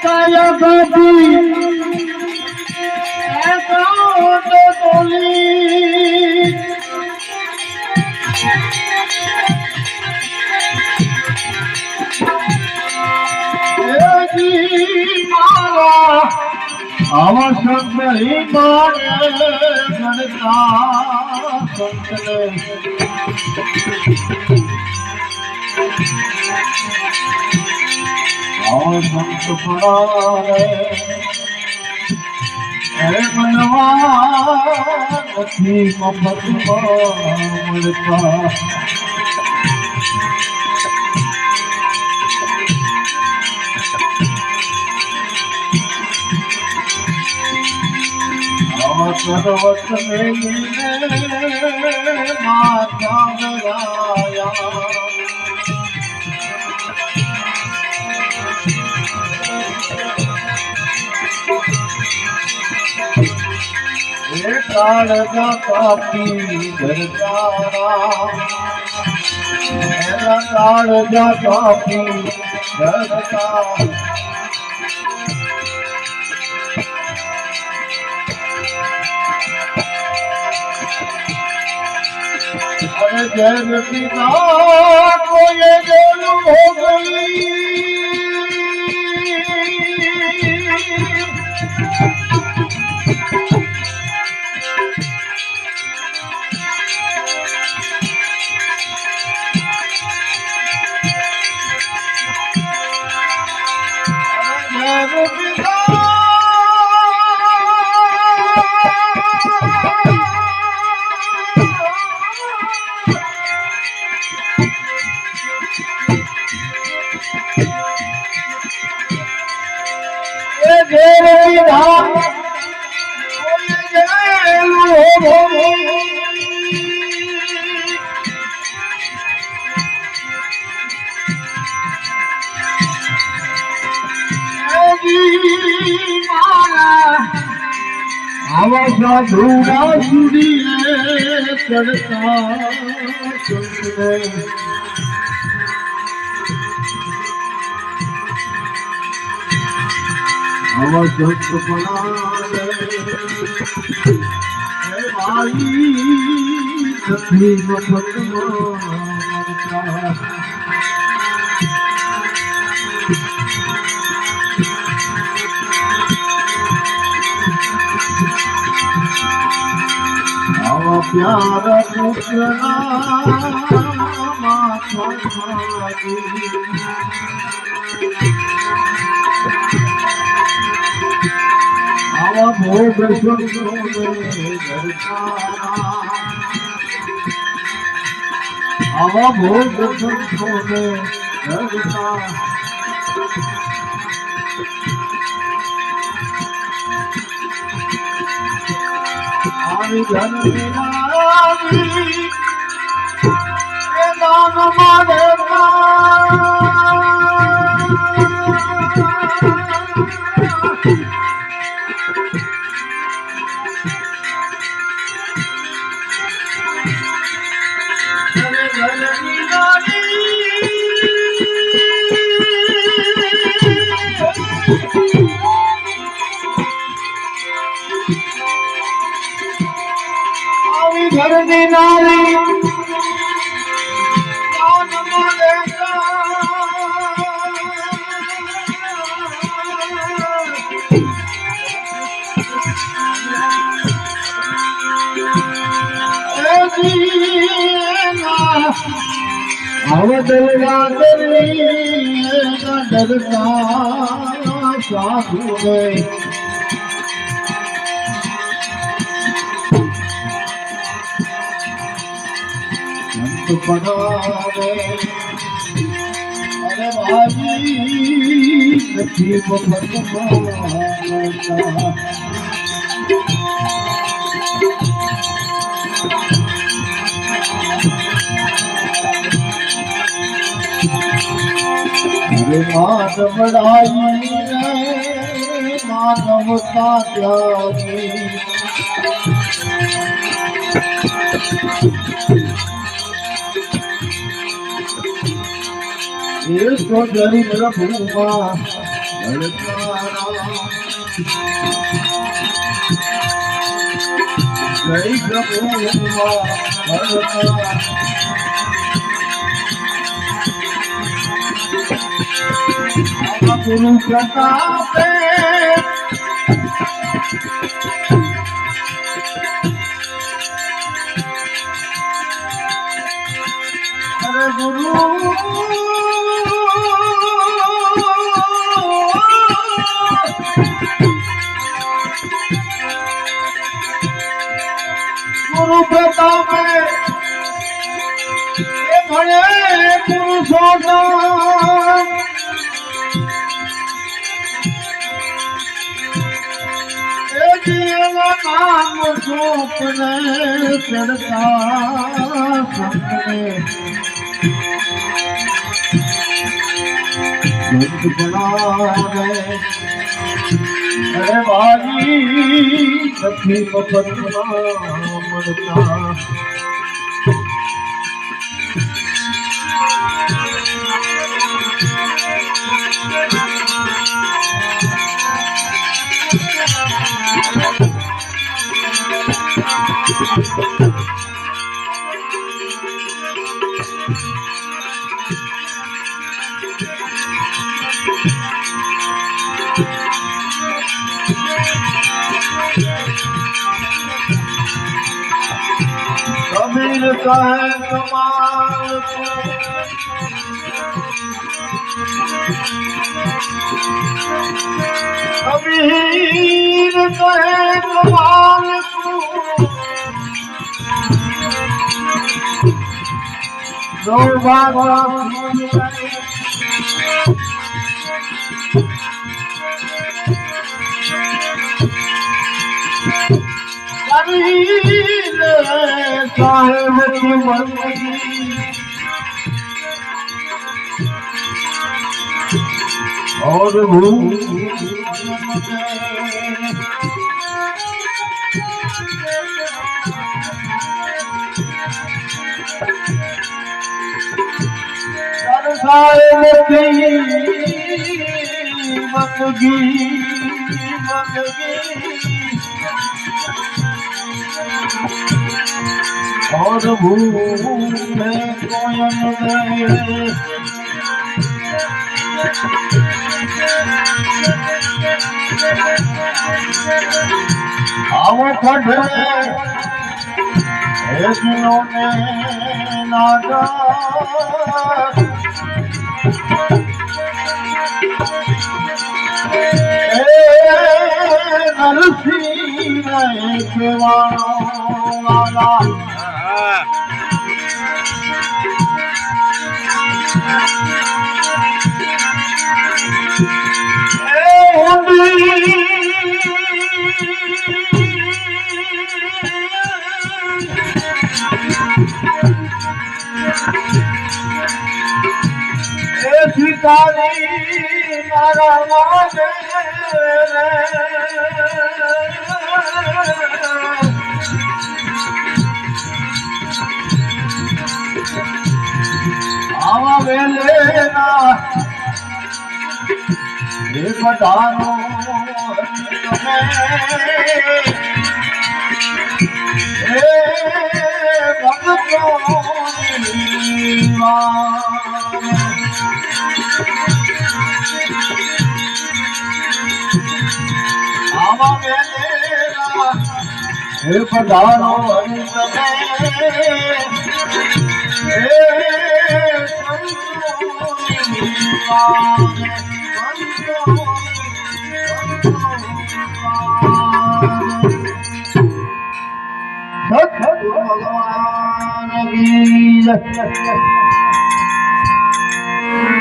Kaya babi, eka oto toli. Eki mala, avasyak nahi mane ganta santne. संत पड़ारे मनवा नथी मफत मिलता सर्वत में माता गराया काल जाती घरदारा काल जाती घरदा अरे जैन पिता को ये जेल हो गई आवाजा धूड़ा सुड़िए चढ़ता आवाज पड़ा भाई तकलीफ प्यारा पुतना माथा आवा भोग आवा भोग धन दान माधेगा घर दिनारी अवदलगा डरता साधु गए पड़ावे अरे भाई नसीब मान बढ़ाई मानवता त्यागी ये तो गरीब प्रभुमा गरीब प्रभुमा गुरु प्रताप अरे गुरु गुरु प्रताप भले पुरुषोत्तम नाम सोपने चढ़ता सपने अरे भाई सखी मपतना मरता कबीर कहे कमाल कबीर कहे कमाल साहेब की बंदगी और साहेब की बंदगी और भूले कोयन गए आओ पढ़े जिन्होंने नागा नरसिंह वाला सीतारी मारा मारे आवा वेले ना बतानो आवा वेलेरा हे पधारो हरित भगवान की